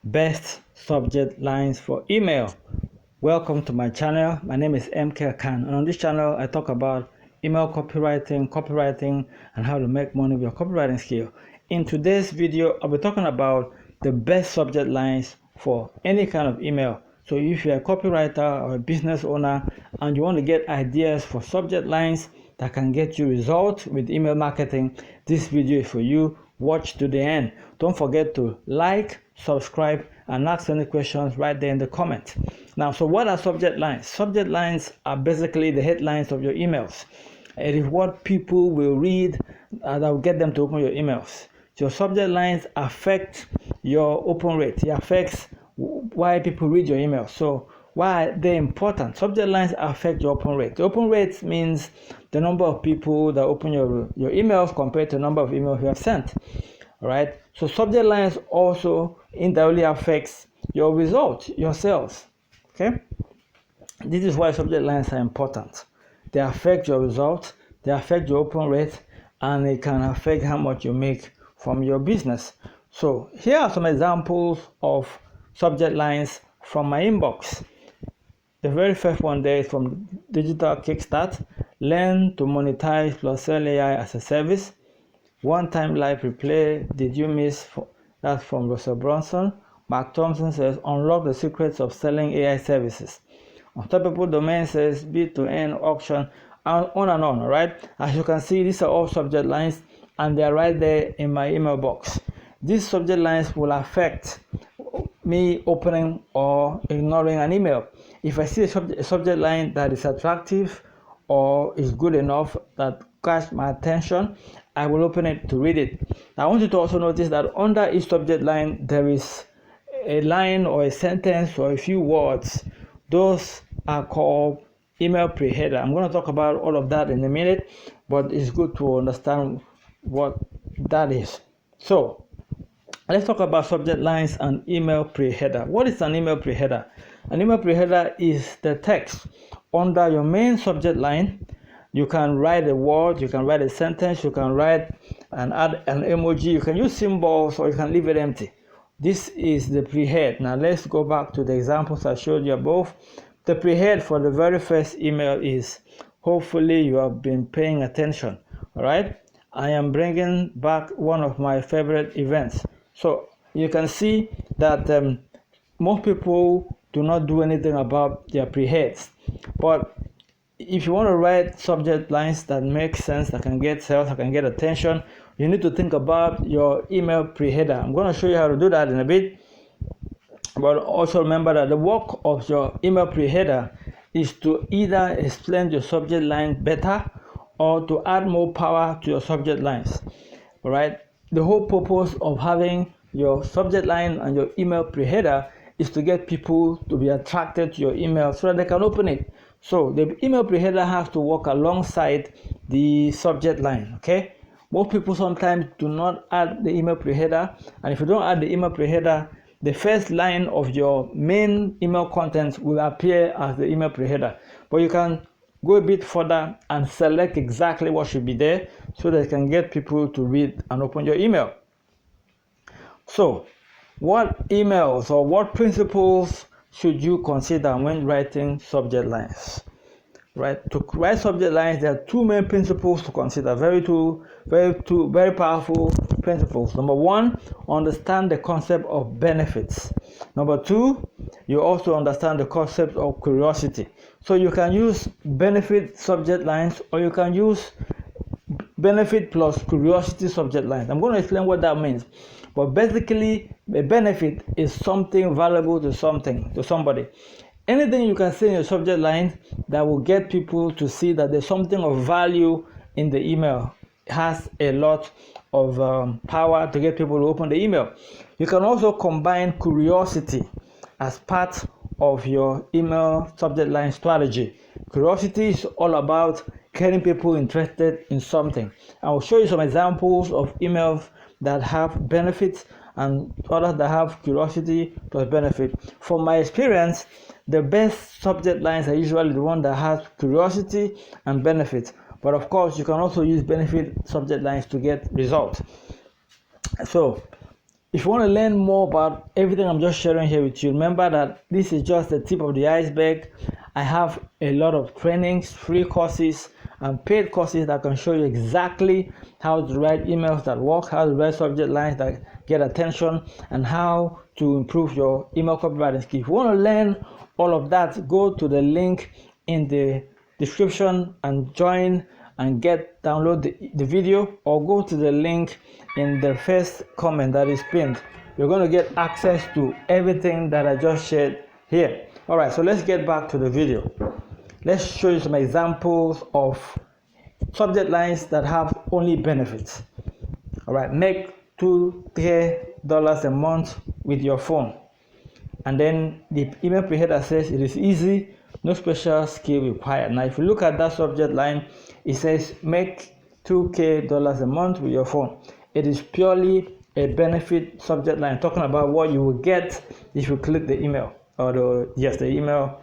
best subject lines for email. Welcome to my channel. My name is MK Khan, and on this channel I talk about email copywriting, and how to make money with your copywriting skill. In today's video, I'll be talking about the best subject lines for any kind of email. So if you're a copywriter or a business owner and you want to get ideas for subject lines that can get you results with email marketing, this video is for you. Watch to the end. Don't forget to like, subscribe, and ask any questions right there in the comments. Now, so what are subject lines? Subject lines are basically the headlines of your emails. It is what people will read that will get them to open your emails. Your subject lines affect your open rate. It affects why people read your emails. So why are they important? Subject lines affect your open rate. The open rate means the number of people that open your emails compared to the number of emails you have sent. All right. So subject lines also indirectly affects your results, your sales. Okay. This is why subject lines are important. They affect your results, they affect your open rate, and it can affect how much you make from your business. So here are some examples of subject lines from my inbox. The very first one there is from Digital Kickstart. Learn to monetize plus sell AI as a service. One-time live replay. Did you miss? That's from Russell Brunson. Mark Thompson says, unlock the secrets of selling AI services. Unstoppable Domain says, B2N auction, and on, all right? As you can see, these are all subject lines, and they are right there in my email box. These subject lines will affect me opening or ignoring an email. If I see a subject line that is attractive or is good enough that catch my attention, I will open it to read it. Now, I want you to also notice that under each subject line there is a line or a sentence or a few words. Those are called email pre-header. I'm going to talk about all of that in a minute, but it's good to understand what that is. So let's talk about subject lines and email pre-header. What is an email pre-header? An email pre-header is the text under your main subject line. You can write a word, you can write a sentence, you can write and add an emoji, you can use symbols, or you can leave it empty. This is the pre-head. Now let's go back to the examples I showed you above. The pre-head for the very first email is, hopefully you have been paying attention. All right. I am bringing back one of my favorite events. So you can see that most people do not do anything about their pre-heads. But if you want to write subject lines that make sense, that can get sales, that can get attention, you need to think about your email pre-header. I'm going to show you how to do that in a bit. But also remember that the work of your email pre-header is to either explain your subject line better or to add more power to your subject lines. All right. The whole purpose of having your subject line and your email pre-header is to get people to be attracted to your email so that they can open it. So the email pre-header has to work alongside the subject line. Okay. Most people sometimes do not add the email pre-header, and if you don't add the email pre-header, the first line of your main email content will appear as the email pre-header. But you can go a bit further and select exactly what should be there so that you can get people to read and open your email. So, what emails or what principles should you consider when writing subject lines? Right? To write subject lines, there are two main principles to consider. Very powerful principles. Number one, understand the concept of benefits. Number two, you also understand the concept of curiosity. So you can use benefit subject lines, or you can use benefit plus curiosity subject lines. I'm going to explain what that means. But basically, a benefit is something valuable to somebody. Anything you can say in your subject line that will get people to see that there's something of value in the email has a lot of power to get people to open the email. You can also combine curiosity as part of your email subject line strategy. Curiosity is all about getting people interested in something. I will show you some examples of emails that have benefits and others that have curiosity plus benefit. From my experience, the best subject lines are usually the one that has curiosity and benefit. But of course, you can also use benefit subject lines to get results. So If you want to learn more about everything I'm just sharing here with you, remember that this is just the tip of the iceberg. I have a lot of trainings, free courses, and paid courses that can show you exactly how to write emails that work, how to write subject lines that get attention, and how to improve your email copywriting skill. If you want to learn all of that, go to the link in the description and join and download the video, or go to the link in the first comment that is pinned. You're going to get access to everything that I just shared here. All right, so let's get back to the video. Let's show you some examples of subject lines that have only benefits. All right, make $2,000 a month with your phone. And then the email pre-header says it is easy, no special skill required. Now, if you look at that subject line, it says make $2,000 a month with your phone. It is purely a benefit subject line, talking about what you will get if you click the email, or the email.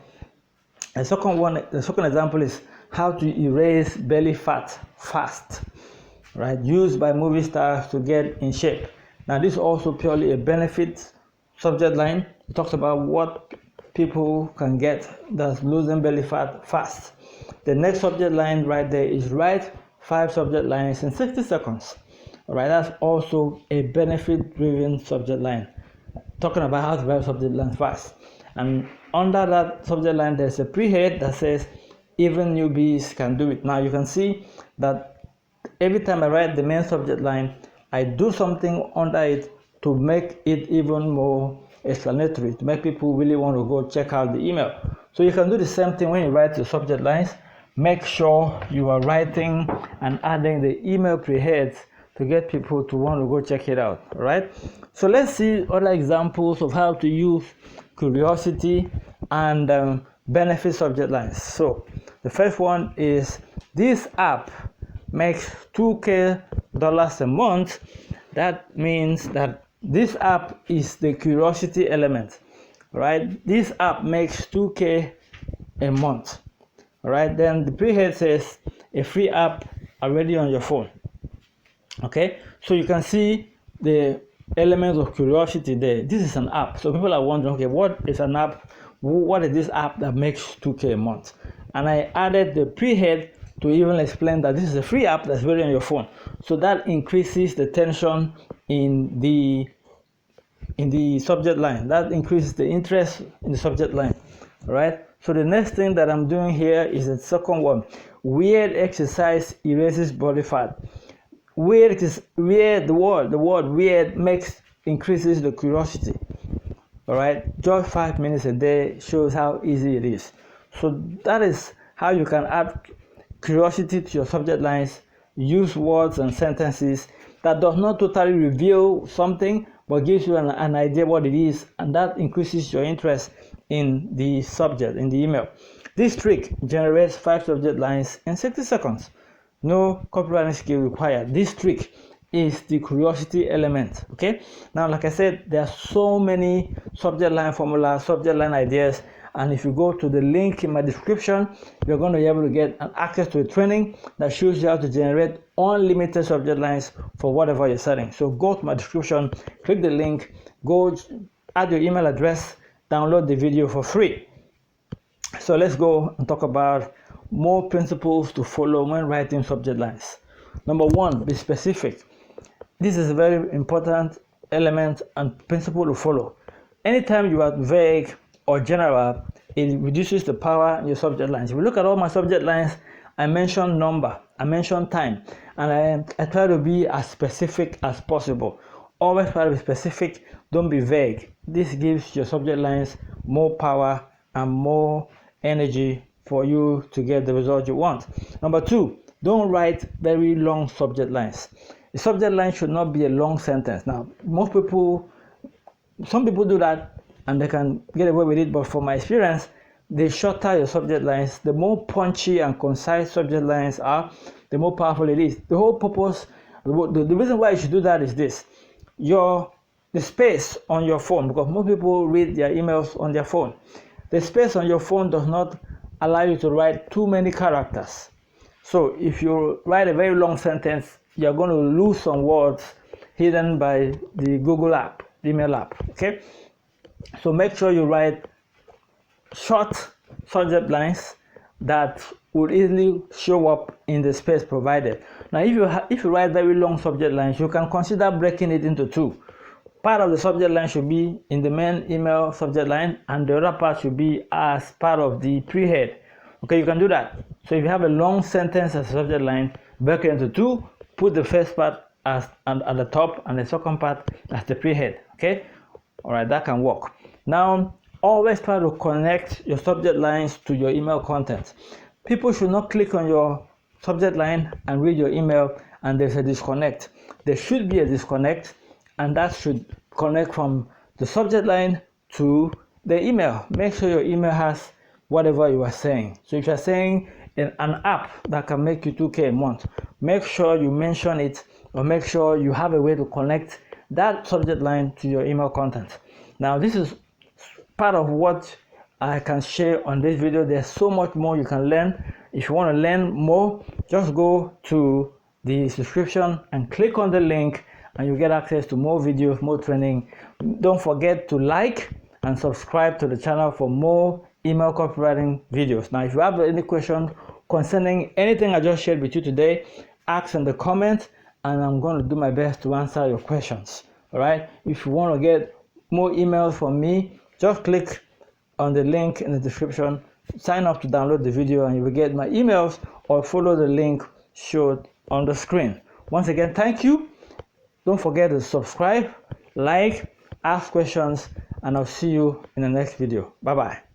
The second example is how to erase belly fat fast, right? Used by movie stars to get in shape. Now, this is also purely a benefit subject line. It talks about what people can get that's losing belly fat fast. The next subject line right there is write 5 subject lines in 60 seconds. All right, that's also a benefit-driven subject line, talking about how to write subject lines fast. And under that subject line, there's a pre-head that says even newbies can do it. Now, you can see that every time I write the main subject line, I do something under it to make it even more explanatory, to make people really want to go check out the email. So you can do the same thing when you write your subject lines. Make sure you are writing and adding the email pre-heads to get people to want to go check it out. All right, so let's see other examples of how to use curiosity and benefit subject lines. So the first one is this app makes $2,000 a month. That means that this app is the curiosity element. All right, this app makes $2,000 a month. All right, then the pre-head says a free app already on your phone. Okay, so you can see the elements of curiosity there. This is an app. So people are wondering, okay, what is an app? What is this app that makes $2,000 a month? And I added the pre-head to even explain that this is a free app that's already on your phone. So that increases the tension in the subject line. That increases the interest in the subject line. All right. So the next thing that I'm doing here is the second one. Weird exercise erases body fat. Weird is weird. The word weird increases the curiosity. All right, just 5 minutes a day shows how easy it is. So that is how you can add curiosity to your subject lines. Use words and sentences that does not totally reveal something, but gives you an idea what it is, and that increases your interest in the subject, in the email. This trick generates 5 subject lines in 60 seconds. No copywriting skill required. This trick is the curiosity element. Okay, now like I said, there are so many subject line formulas, subject line ideas, and if you go to the link in my description, you're going to be able to get an access to a training that shows you how to generate unlimited subject lines for whatever you're selling. So go to my description, click the link, go add your email address, download the video for free. So let's go and talk about more principles to follow when writing subject lines. Number 1, be specific. This is a very important element and principle to follow. Anytime you are vague or general, it reduces the power in your subject lines. If you look at all my subject lines, I mention number, I mention time, and I try to be as specific as possible. Always try to be specific, don't be vague. This gives your subject lines more power and more energy for you to get the result you want. Number 2, don't write very long subject lines. The subject line should not be a long sentence. Now, some people do that and they can get away with it, but from my experience, the shorter your subject lines, the more punchy and concise subject lines are, the more powerful it is. The whole purpose, the reason why you should do that is this. The space on your phone, because most people read their emails on their phone. The space on your phone does not allow you to write too many characters. So if you write a very long sentence, you're going to lose some words hidden by the Google app. email app. Okay, so make sure you write short subject lines that would easily show up in the space provided. Now, if you write very long subject lines, you can consider breaking it into two. Part of the subject line should be in the main email subject line, and the other part should be as part of the pre-head. Okay, you can do that. So if you have a long sentence as a subject line, break it into two, put the first part as at the top and the second part as the pre-head. Okay, all right, that can work. Now, always try to connect your subject lines to your email content. People should not click on your subject line and read your email and there's a disconnect. There should be a disconnect, and that should connect from the subject line to the email. Make sure your email has whatever you are saying. So if you're saying in an app that can make you 2K a month, make sure you mention it, or make sure you have a way to connect that subject line to your email content. Now, this is part of what I can share on this video. There's so much more you can learn. If you want to learn more, just go to the description and click on the link, and you get access to more videos, more training. Don't forget to like and subscribe to the channel for more email copywriting videos. Now, if you have any questions concerning anything I just shared with you today, ask in the comments, and I'm going to do my best to answer your questions. All right. If you want to get more emails from me, just click on the link in the description, sign up to download the video, and you will get my emails, or follow the link showed on the screen. Once again, thank you. Don't forget to subscribe, like, ask questions, and I'll see you in the next video. Bye-bye.